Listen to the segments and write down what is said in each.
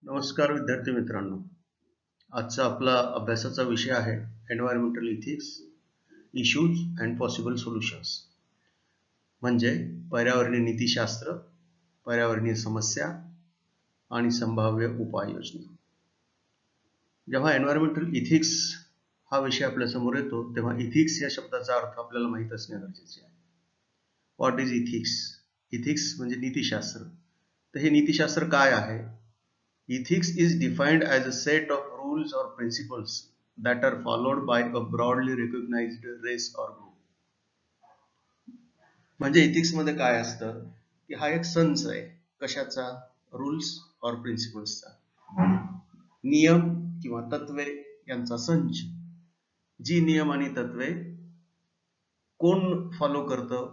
नमस्कार विद्यार्थी मित्रांनो. आजचा आपला अभ्यासाचा विषय आहे environmental ethics, issues and possible solutions. म्हणजे पर्यावरणीय नीतिशास्त्र, पर्यावरणीय समस्या आणि संभाव्य उपाययोजना. जेव्हा एन्व्हायरमेंटल इथिक्स हा विषय आपल्या समोर येतो तेव्हा इथिक्स या शब्दाचा अर्थ आपल्याला माहित असणे गरजेचे आहे. What is ethics? इथिक्स म्हणजे नीतिशास्त्र. तर हे नीतिशास्त्र काय आहे? Ethics is defined as a set of rules or principles that are followed by a broadly recognized race or group. म्हणजे ethics मध्ये काय असतं की हा एक संच आहे. कशाचा? रूल्स और प्रिन्सिपल्सचा. नियम किंवा तत्वे यांचा संच. जी नियम आणि तत्वे कोण फॉलो करतं?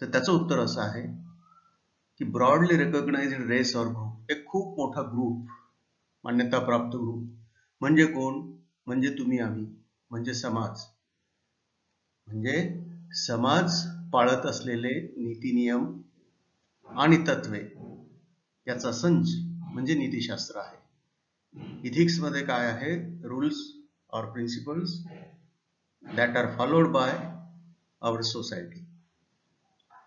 तर त्याचं उत्तर असं आहे की ब्रॉडली रिकॉग्नाइज्ड रेस और ग्रुप, एक खूप मोठा ग्रुप, मान्यताप्राप्त ग्रुप. म्हणजे कोण? म्हणजे तुम्ही, आम्ही, म्हणजे समाज. म्हणजे समाज पाळत असलेले नीती नियम आणि तत्वे याचा संच म्हणजे नीतिशास्त्र आहे. इथिक्स मध्ये काय आहे? रूल्स और principles that are followed by our society.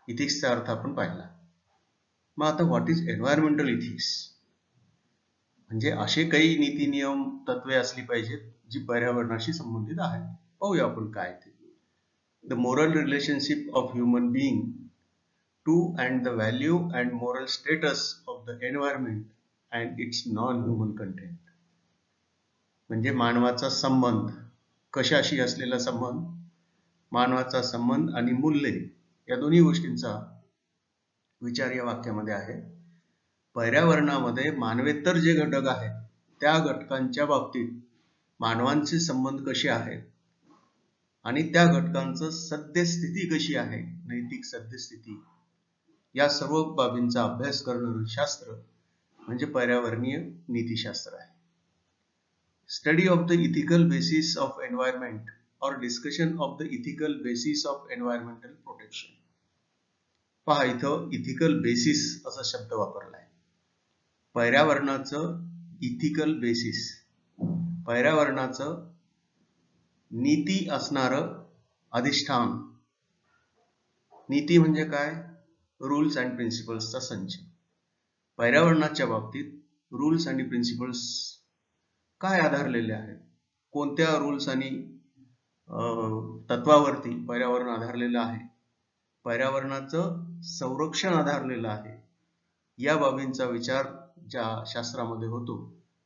इथिक्सचा अर्थ आपण पाहिला. मग आता व्हॉट इज एन्व्हायरमेंटल इथिक्स? म्हणजे असे काही नीती नियम तत्वे असली पाहिजेत जी पर्यावरणाशी संबंधित आहेत. पाहूया आपण काय ते. The moral relationship of human being to and the value and moral status of the environment and its non human content. म्हणजे मानवाचा संबंध, कशाशी असलेला संबंध? मानवाचा संबंध आणि मूल्ये या दोन्ही गोष्टींचा विचार या वाक्यामध्ये आहे. पर्यावरणामध्ये मानवेतर जे घटक आहेत त्या घटकांच्या बाबतीत मानवांचे संबंध कसे आहेत आणि त्या घटकांचं सद्यस्थिती कशी आहे, नैतिक सद्यस्थिती, या सर्व बाबींचा अभ्यास करणारं शास्त्र म्हणजे पर्यावरणीय नीतिशास्त्र आहे. Study of the ethical basis of environment और discussion of the ethical basis of environmental protection. पहा, इथं इथिकल बेसिस असा शब्द वापरलाय. पर्यावरणाचं इथिकल बेसिस, पर्यावरणाचं नीती असणारं अधिष्ठान. नीती म्हणजे काय? रूल्स अँड प्रिन्सिपल्सचा संच. पर्यावरणाच्या बाबतीत रूल्स आणि प्रिन्सिपल्स काय आधारलेले आहेत? कोणत्या रूल्स आणि तत्वावरती पर्यावरण आधारलेलं आहे? पर्यावरणाचं संरक्षण आधारलेलं आहे. या बाबींचा विचार ज्या शास्त्रामध्ये होतो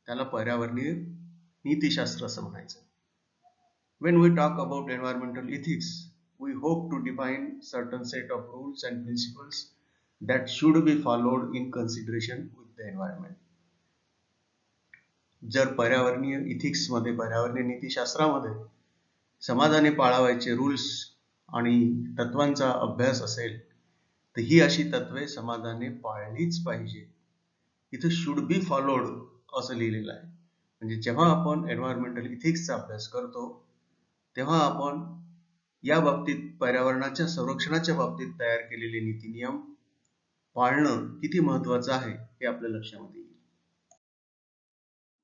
त्याला पर्यावरणीय नीतिशास्त्र असं म्हणायचं. When we talk about environmental ethics, we hope to define certain set of rules and principles that should be followed in consideration with the environment. जर पर्यावरणीय इथिक्स मध्ये, पर्यावरणीय नीतिशास्त्रामध्ये समाजाने पाळावायचे रूल्स आणि तत्वांचा अभ्यास असेल तर ही अशी तत्वे समाजाने पाळलीच पाहिजे. इथं शुड बी फॉलोड असं लिहिलेलं आहे. म्हणजे जेव्हा आपण एन्व्हायरमेंटल इथिक्सचा अभ्यास करतो तेव्हा आपण या बाबतीत पर्यावरणाच्या संरक्षणाच्या बाबतीत तयार केलेले नीती नियम पाळणं किती महत्वाचं आहे हे आपल्या लक्षामध्ये येईल.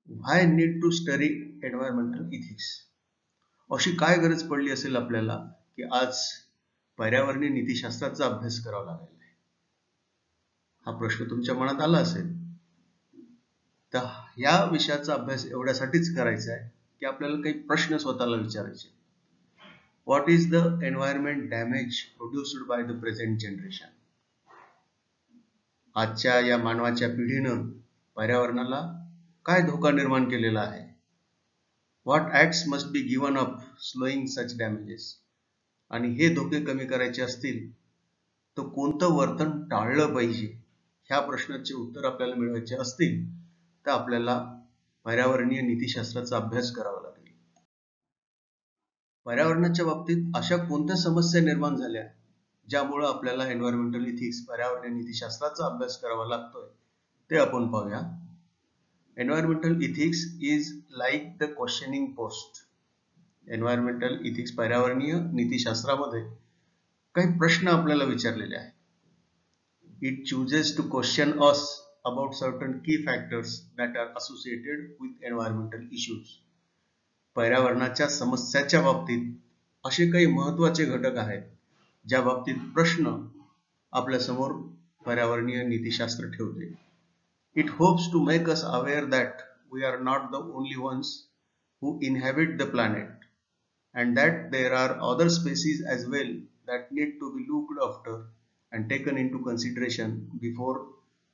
Why need to study environmental ethics? अशी काय गरज पडली असेल आपल्याला की आज पर्यावरणीय नीतिशास्त्राचा अभ्यास करावा लागेल? हा प्रश्न तुमच्या मनात आला असेल. तर या विषयाचा अभ्यास एवढ्यासाठीच करायचा आहे की आपल्याला काही प्रश्न स्वतःला विचारायचे. What is the environment damage produced by the present generation? आजच्या या मानवाच्या पिढीनं पर्यावरणाला काय धोका निर्माण केलेला आहे? What acts must be given up slowing such damages? आणि हे धोके कमी करायचे असतील तर कोणतं वर्तन टाळलं पाहिजे? ह्या प्रश्नाचे उत्तर आपल्याला मिळवायचे असतील तर आपल्याला पर्यावरणीय नीतिशास्त्राचा अभ्यास करावा लागेल. पर्यावरणाच्या बाबतीत अशा कोणत्या समस्या निर्माण झाल्या ज्यामुळे आपल्याला एन्व्हायरमेंटल इथिक्स, पर्यावरणीय नीतिशास्त्राचा अभ्यास करावा लागतोय ते आपण पाहूया. Environmental ethics is like the questioning post. Environmental ethics, पर्यावरणीय नीतिशास्त्रामध्ये काही प्रश्न आपल्याला विचारलेले आहेत. It chooses to question us about certain key factors that are associated with environmental issues. पर्यावरणाच्या समस्याच्या बाबतीत असे काही महत्त्वाचे घटक आहेत ज्या बाबतीत प्रश्न आपल्या समोर पर्यावरणीय नीतिशास्त्र ठेवते. It hopes to make us aware that we are not the only ones who inhabit the planet and that there are other species as well that need to be looked after and taken into consideration before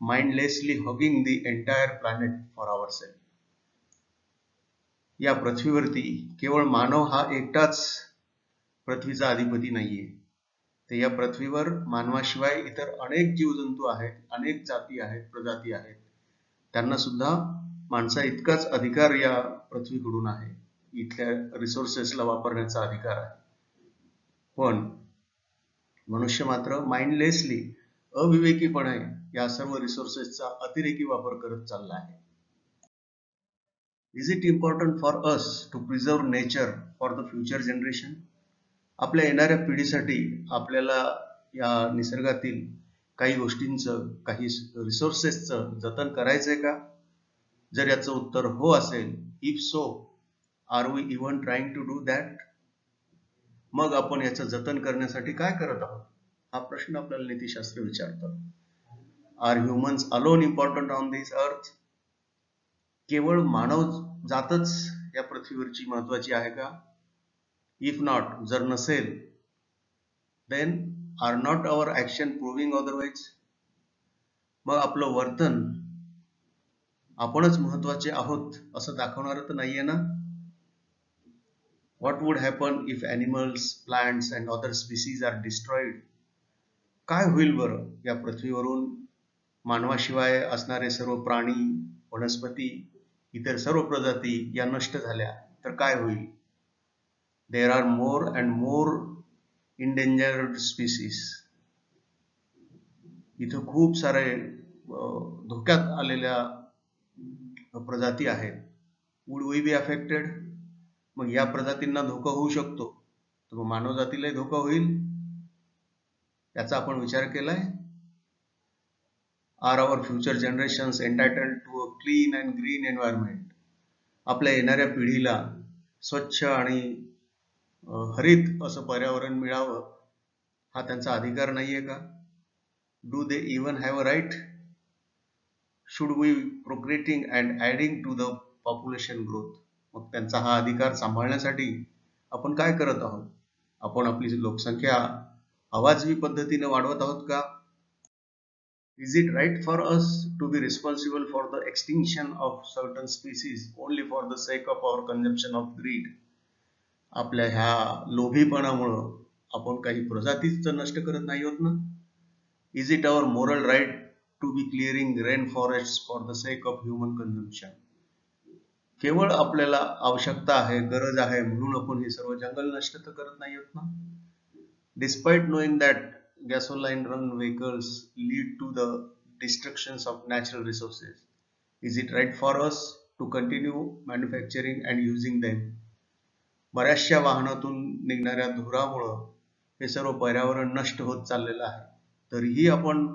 mindlessly hugging the entire planet for ourselves. या पृथ्वीवरती केवळ मानव हा एकटाच पृथ्वीचा अधिपती नाहीये. तर या पृथ्वीवर मानवाशिवाय इतर अनेक जीवजंतू आहेत, अनेक जाती आहेत, प्रजाती आहेत. त्यांना सुद्धा माणसा इतकाच अधिकार या पृथ्वीकडून आहे, इथल्या रिसोर्सेसला वापरण्याचा अधिकार आहे. पण मनुष्य मात्र माइंडलेसली अविवेकीपणे या सर्व रिसोर्सेसचा अतिरेकी वापर करत चालला आहे. Is it important for us to preserve nature for the future generation? आपल्या येणाऱ्या पिढीसाठी आपल्याला या निसर्गातील काही गोष्टींचं, काही रिसोर्सेसचं जतन करायचंय का? जर याचं उत्तर हो असेल, if so are we even trying to do that? मग आपण याचं जतन करण्यासाठी काय करत आहोत? हा प्रश्न आपल्याला नीतिशास्त्र विचारतं. Are humans alone important on this earth? केवळ मानव जातच या पृथ्वीवरची महत्वाची आहे का? इफ नॉट, जर नसेल, then are not our action proving otherwise? मग आपलं वर्तन आपणच महत्वाचे आहोत असं दाखवणार तर नाहीये ना? What would happen if animals, plants and other species are destroyed? काय होईल बरं या पृथ्वीवरून मानवाशिवाय असणारे सर्व प्राणी, वनस्पती, इतर सर्व प्रजाती या नष्ट झाल्या तर काय होईल? There are more and more endangered species. इथं खूप सारे धोक्यात आलेल्या प्रजाती आहेत. Would we be affected? मग या प्रजातींना धोका होऊ शकतो, तर मग मानव जातीलाही धोका होईल, याचा आपण विचार केलाय? Are our future generations entitled to a clean and green environment? आपल्या येणाऱ्या पिढीला स्वच्छ आणि हरित असं पर्यावरण मिळावं हा त्यांचा अधिकार नाहीये का? Do they even have a right? Should we procreating and adding to the population growth? मग त्यांचा हा अधिकार सांभाळण्यासाठी आपण काय करत आहोत? आपण आपली लोकसंख्या अवाजवी पद्धतीने वाढवत आहोत का? Is it right for us to be responsible for the extinction of certain species only for the sake of our consumption of greed? आपल्या ह्या लोभीपणामुळं आपण काही प्रजातीच नष्ट करत नाही होत ना? Is it our moral right to be clearing rain forest for the sake of human consumption? केवळ आपल्याला आवश्यकता आहे, गरज आहे म्हणून आपण हे सर्व जंगल नष्ट तर करत नाही होत ना? Despite knowing that gasoline run vehicles lead to the destructions of natural resources, is it right for us to continue manufacturing and using them? बऱ्याचशा वाहनातून निघणाऱ्या धुरामुळं हे सर्व पर्यावरण नष्ट होत चाललेलं आहे, तरीही आपण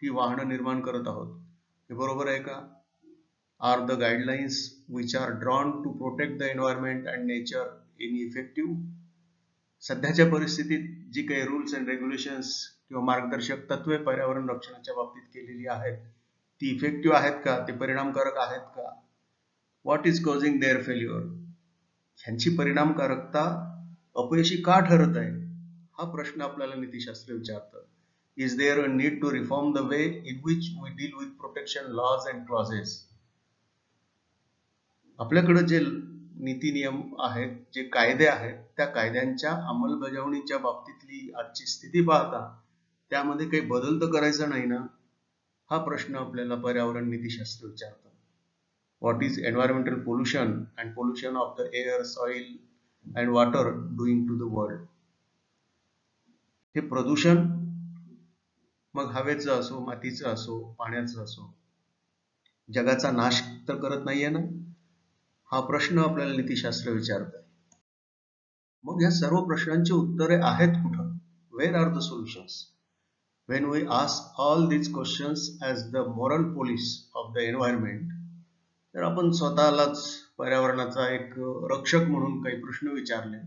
ही वाहनं निर्माण करत आहोत. हे बरोबर आहे का? Are the guidelines which are drawn to protect the environment and nature ineffective? सध्याच्या परिस्थितीत जी काही रूल्स अँड रेग्युलेशन्स किंवा मार्गदर्शक तत्वे पर्यावरण रक्षणाच्या बाबतीत केलेली आहेत ती इफेक्टिव्ह आहेत का? ते परिणामकारक आहेत का? What is causing their failure? ह्यांची परिणामकारकता अपयशी का ठरत आहे हा प्रश्न आपल्याला नीतिशास्त्र विचारतं. Is there a need to reform the way in which we deal with protection laws and clauses? आपल्याकडे जे नीती नियम आहेत, जे कायदे आहेत, त्या कायद्यांच्या अंमलबजावणीच्या बाबतीतली आजची स्थिती पाहता त्यामध्ये काही बदल तर करायचा नाही ना? हा प्रश्न आपल्याला पर्यावरण नीतिशास्त्र विचारतं. What is environmental pollution and pollution of the air, soil and water doing to the world? हे प्रदूषण मग हवेचं असो, मातीचं असो, पाण्याचं असो, जगाचा नाश तर करत नाहीये ना? हा प्रश्न आपल्याला नीतिशास्त्र विचारत आहे. मग या सर्व प्रश्नांची उत्तरे आहेत कुठं? Where are the solutions? when we ask all these questions as the moral police of the environment, तर आपण स्वतःलाच पर्यावरणाचा एक रक्षक म्हणून काही प्रश्न विचारले.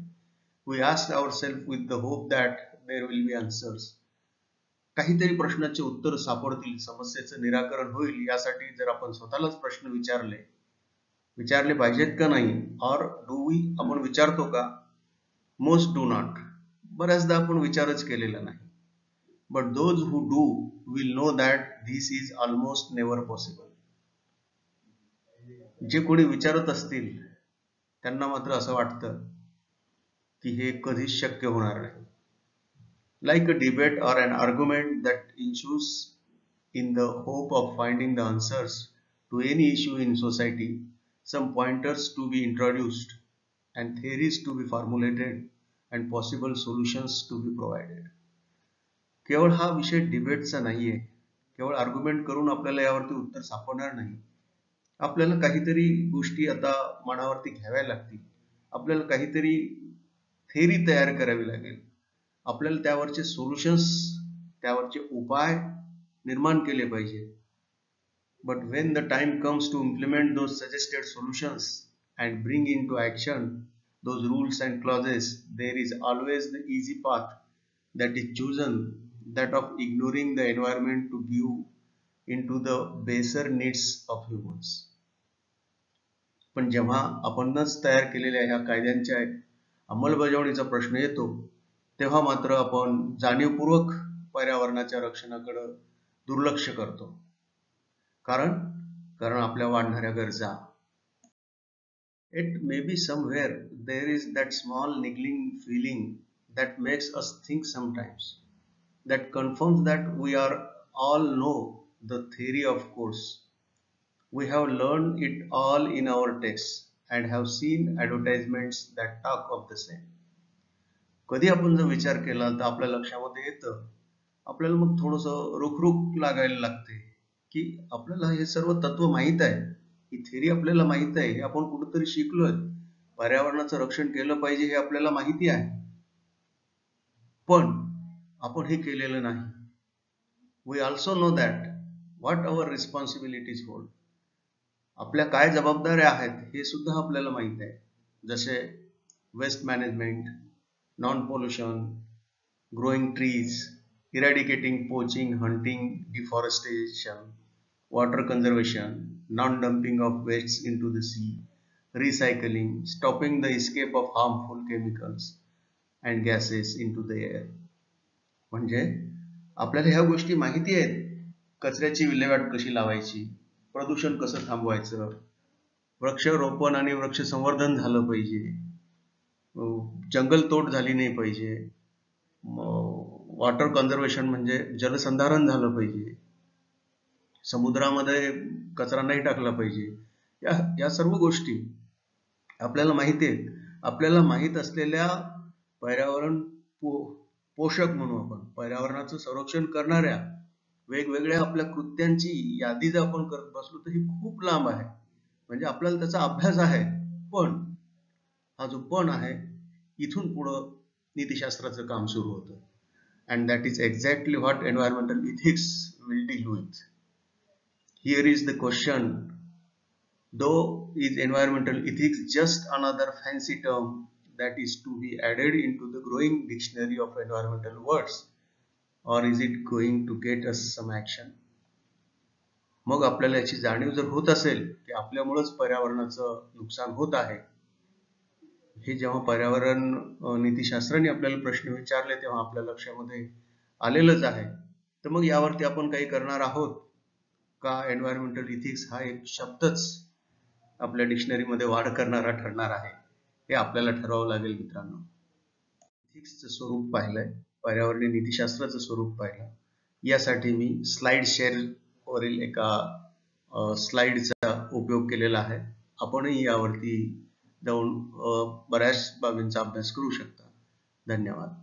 We asked ourselves with the hope that there will be answers. काहीतरी प्रश्नाचे उत्तर सापडतील, समस्येचं निराकरण होईल यासाठी जर आपण स्वतःलाच प्रश्न विचारले पाहिजेत का नाही, और डू वी, आपण विचारतो का? Most do not. बऱ्याचदा आपण विचारच केलेला नाही. But those who do will know that this is almost never possible. जे कोणी विचारत असतील त्यांना मात्र असं वाटतं की हे कधीच शक्य होणार नाही. Like a debate or an argument that ensues in the hope of finding the answers to any issue in society, some pointers to be introduced and theories to be formulated and possible solutions to be provided. केवळ हा विषय डिबेटचा नाहीये. केवळ argument करून आपल्याला यावरती उत्तर सापडणार नाही. आपल्याला काहीतरी गोष्टी आता मनावरती घ्याव्या लागतील. आपल्याला काहीतरी थेरी तयार करावी लागेल. आपल्याला त्यावरचे सोल्युशन्स, त्यावरचे उपाय निर्माण केले पाहिजे. But when the time comes to implement those suggested solutions and bring into action those rules and clauses, there is always the easy path that is chosen, that of ignoring the environment to give into the baser needs of humans. पण जेव्हा आपणच तयार केलेल्या ह्या कायद्यांच्या अंमलबजावणीचा प्रश्न येतो, तेव्हा मात्र आपण जाणीवपूर्वक पर्यावरणाच्या रक्षणाकडे दुर्लक्ष करतो. कारण आपल्या वाढणाऱ्या गरजा. It may be somewhere there is that small niggling feeling that makes us think sometimes, that confirms that we are all know the theory of course. We have learned it all in our texts and have seen advertisements that talk of the same. कधी आपण जर विचार केला तर आपल्या लक्षामध्ये येतं, आपल्याला मग थोडंसं रुखरुख लागायला लागते की आपल्याला हे सर्व तत्व माहीत आहे, ही थेरी आपल्याला माहीत आहे, हे आपण कुठेतरी शिकलोय, पर्यावरणाचं रक्षण केलं पाहिजे हे आपल्याला माहिती आहे, पण आपण हे केलेलं नाही. We also know that what our responsibilities hold. आपल्या काय जबाबदाऱ्या आहेत हे सुद्धा आपल्याला माहित आहे. जसे waste management, non pollution, growing trees, eradicating poaching, hunting, deforestation, water conservation, non-dumping of wastes into the sea, recycling, stopping the escape of harmful chemicals and gases into the air. म्हणजे आपल्याला ह्या गोष्टी माहिती आहेत. कचऱ्याची विल्हेवाट कशी लावायची, प्रदूषण कसं थांबवायचं, वृक्षारोपण आणि वृक्ष संवर्धन झालं पाहिजे, जंगलतोड झाली नाही पाहिजे, वॉटर कन्झर्वेशन म्हणजे जलसंधारण झालं पाहिजे, समुद्रामध्ये कचरा नाही टाकला पाहिजे. या सर्व गोष्टी आपल्याला माहिती आहेत. आपल्याला माहित असलेल्या पर्यावरण पोषक म्हणून आपण पर्यावरणाचं संरक्षण करणाऱ्या वेगवेगळ्या आपल्या कृत्यांची यादी जर आपण करत बसलो तर ही खूप लांब आहे. म्हणजे आपल्याला त्याचा अभ्यास आहे, पण हा जो पण आहे इथून पुढं नीतिशास्त्राचं काम सुरू होतं. And that is exactly what environmental ethics will deal with. Here is the question, though is environmental ethics just another fancy term that is to be added into the growing dictionary of environmental words, or is it going to get us some action? मग आपल्याला याची जाणीव जर होत असेल की आपल्यामुळेच पर्यावरणाचं नुकसान होत आहे, हे जेव्हा पर्यावरण नीतिशास्त्राने आपल्याला प्रश्न विचारले तेव्हा आपल्या लक्षामध्ये आलेलंच आहे, तर मग यावरती आपण काही करणार आहोत का? एन्व्हायरमेंटल इथिक्स हा एक शब्दच आपल्या डिक्शनरी मध्ये वाढ करणारा ठरणार आहे, हे आपल्याला ठरवावं लागेल मित्रांनो. इथिक्सचं स्वरूप पाहिलंय, पर्यावरणीय नीतिशास्त्राचं स्वरूप पाहिलं. यासाठी मी स्लाइड शेअर वरील एका स्लाइडचा उपयोग केलेला आहे. आपणही यावरती जाऊन बऱ्याच बाबींचा अभ्यास करू शकता. धन्यवाद.